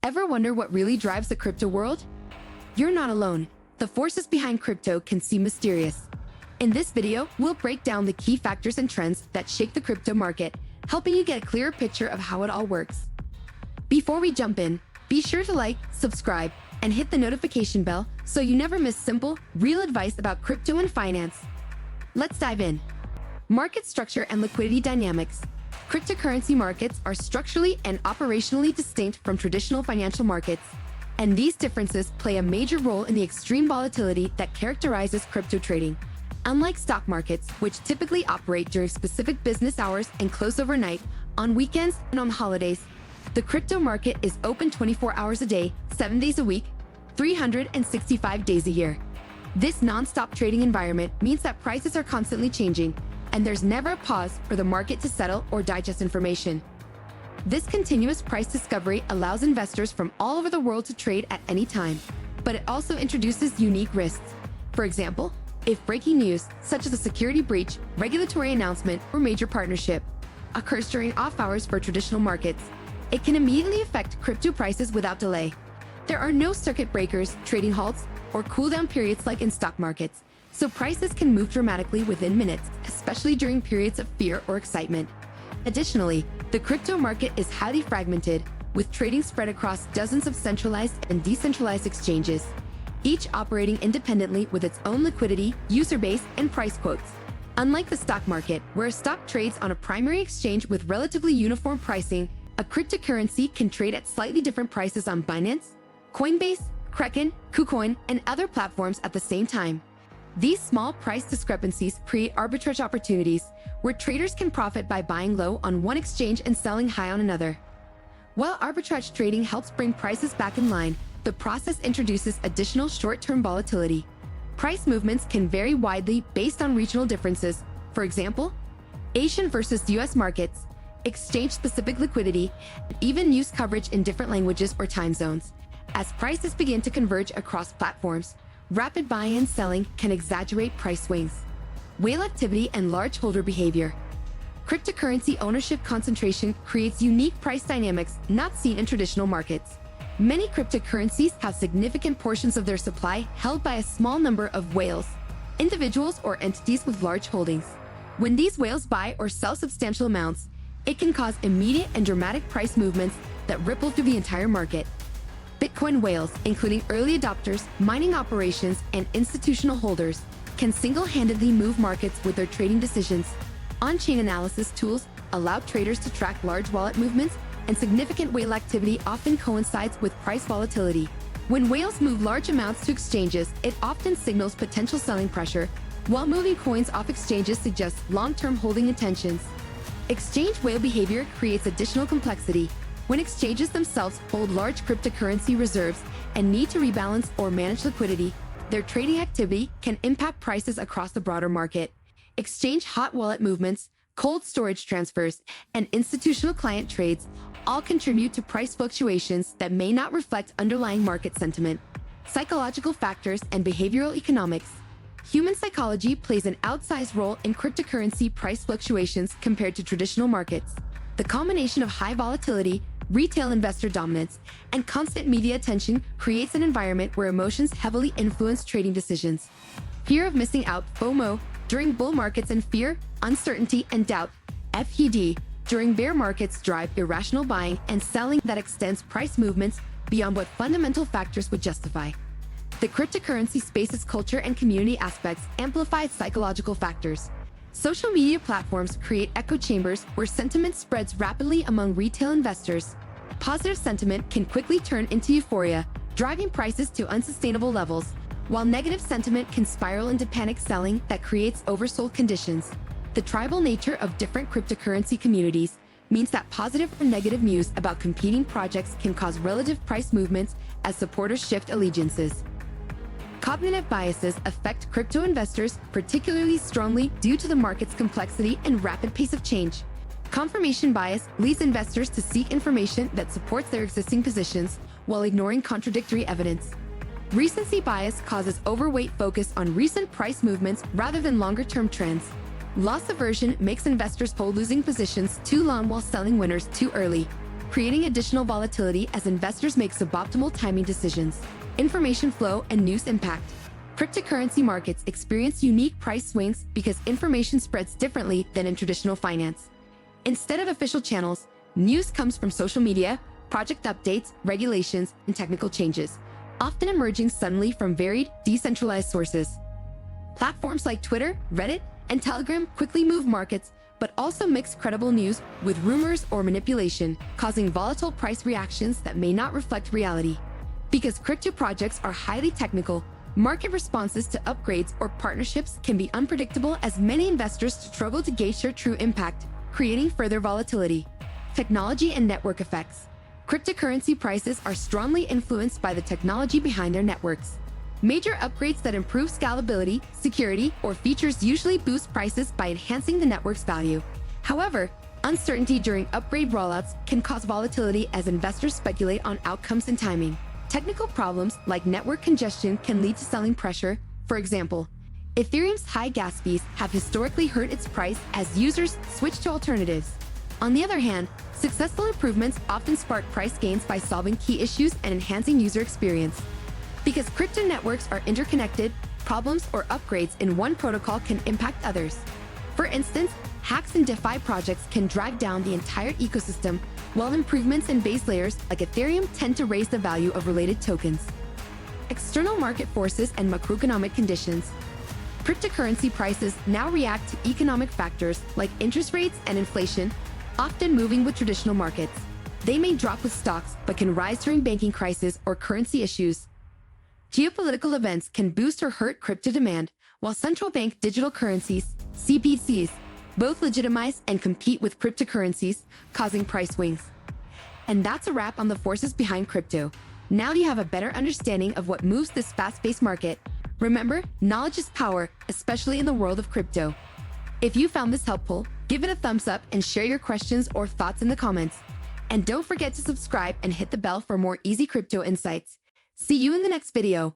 Ever wonder what really drives the crypto world? You're not alone. The forces behind crypto can seem mysterious. In this video, we'll break down the key factors and trends that shape the crypto market, helping you get a clearer picture of how it all works. Before we jump in, be sure to like, subscribe, and hit the notification bell so you never miss simple, real advice about crypto and finance. Let's dive in. Market structure and liquidity dynamics. Cryptocurrency markets are structurally and operationally distinct from traditional financial markets, and these differences play a major role in the extreme volatility that characterizes crypto trading. Unlike stock markets, which typically operate during specific business hours and close overnight, on weekends and on holidays, the crypto market is open 24 hours a day, 7 days a week, 365 days a year. This non-stop trading environment means that prices are constantly changing, and there's never a pause for the market to settle or digest information. This continuous price discovery allows investors from all over the world to trade at any time, but it also introduces unique risks. For example, if breaking news, such as a security breach, regulatory announcement, or major partnership, occurs during off hours for traditional markets, it can immediately affect crypto prices without delay. There are no circuit breakers, trading halts, or cool-down periods like in stock markets, so prices can move dramatically within minutes, especially during periods of fear or excitement. Additionally, the crypto market is highly fragmented, with trading spread across dozens of centralized and decentralized exchanges, each operating independently with its own liquidity, user base, and price quotes. Unlike the stock market, where a stock trades on a primary exchange with relatively uniform pricing, a cryptocurrency can trade at slightly different prices on Binance, Coinbase, Kraken, KuCoin, and other platforms at the same time. These small price discrepancies create arbitrage opportunities, where traders can profit by buying low on one exchange and selling high on another. While arbitrage trading helps bring prices back in line, the process introduces additional short-term volatility. Price movements can vary widely based on regional differences. For example, Asian versus US markets, exchange-specific liquidity, and even news coverage in different languages or time zones. As prices begin to converge across platforms, rapid buying and selling can exaggerate price swings. Whale activity and large holder behavior. Cryptocurrency ownership concentration creates unique price dynamics not seen in traditional markets. Many cryptocurrencies have significant portions of their supply held by a small number of whales, individuals or entities with large holdings. When these whales buy or sell substantial amounts, it can cause immediate and dramatic price movements that ripple through the entire market. Bitcoin whales, including early adopters, mining operations, and institutional holders, can single-handedly move markets with their trading decisions. On-chain analysis tools allow traders to track large wallet movements, and significant whale activity often coincides with price volatility. When whales move large amounts to exchanges, it often signals potential selling pressure, while moving coins off exchanges suggests long-term holding intentions. Exchange whale behavior creates additional complexity. When exchanges themselves hold large cryptocurrency reserves and need to rebalance or manage liquidity, their trading activity can impact prices across the broader market. Exchange hot wallet movements, cold storage transfers, and institutional client trades all contribute to price fluctuations that may not reflect underlying market sentiment. Psychological factors and behavioral economics. Human psychology plays an outsized role in cryptocurrency price fluctuations compared to traditional markets. The combination of high volatility, retail investor dominance, and constant media attention creates an environment where emotions heavily influence trading decisions. Fear of missing out, FOMO, during bull markets, and fear, uncertainty, and doubt, FUD, during bear markets drive irrational buying and selling that extends price movements beyond what fundamental factors would justify. The cryptocurrency space's culture and community aspects amplify psychological factors. Social media platforms create echo chambers where sentiment spreads rapidly among retail investors. Positive sentiment can quickly turn into euphoria, driving prices to unsustainable levels, while negative sentiment can spiral into panic selling that creates oversold conditions. The tribal nature of different cryptocurrency communities means that positive or negative news about competing projects can cause relative price movements as supporters shift allegiances. Cognitive biases affect crypto investors particularly strongly due to the market's complexity and rapid pace of change. Confirmation bias leads investors to seek information that supports their existing positions while ignoring contradictory evidence. Recency bias causes overweight focus on recent price movements rather than longer-term trends. Loss aversion makes investors hold losing positions too long while selling winners too early. creating additional volatility as investors make suboptimal timing decisions. Information flow and news impact. Cryptocurrency markets experience unique price swings because information spreads differently than in traditional finance. Instead of official channels, news comes from social media, project updates, regulations, and technical changes, often emerging suddenly from varied, decentralized sources. Platforms like Twitter, Reddit, and Telegram quickly move markets, but also mix credible news with rumors or manipulation, causing volatile price reactions that may not reflect reality. Because crypto projects are highly technical, market responses to upgrades or partnerships can be unpredictable as many investors struggle to gauge their true impact, creating further volatility. Technology and network effects. Cryptocurrency prices are strongly influenced by the technology behind their networks. Major upgrades that improve scalability, security, or features usually boost prices by enhancing the network's value. However, uncertainty during upgrade rollouts can cause volatility as investors speculate on outcomes and timing. Technical problems like network congestion can lead to selling pressure. For example, Ethereum's high gas fees have historically hurt its price as users switch to alternatives. On the other hand, successful improvements often spark price gains by solving key issues and enhancing user experience. Because crypto networks are interconnected, problems or upgrades in one protocol can impact others. For instance, hacks in DeFi projects can drag down the entire ecosystem, while improvements in base layers like Ethereum tend to raise the value of related tokens. External market forces and macroeconomic conditions. Cryptocurrency prices now react to economic factors like interest rates and inflation, often moving with traditional markets. They may drop with stocks, but can rise during banking crises or currency issues. Geopolitical events can boost or hurt crypto demand, while central bank digital currencies, CBDCs, both legitimize and compete with cryptocurrencies, causing price swings. And that's a wrap on the forces behind crypto. Now you have a better understanding of what moves this fast-paced market. Remember, knowledge is power, especially in the world of crypto. If you found this helpful, give it a thumbs up and share your questions or thoughts in the comments. And don't forget to subscribe and hit the bell for more easy crypto insights. See you in the next video.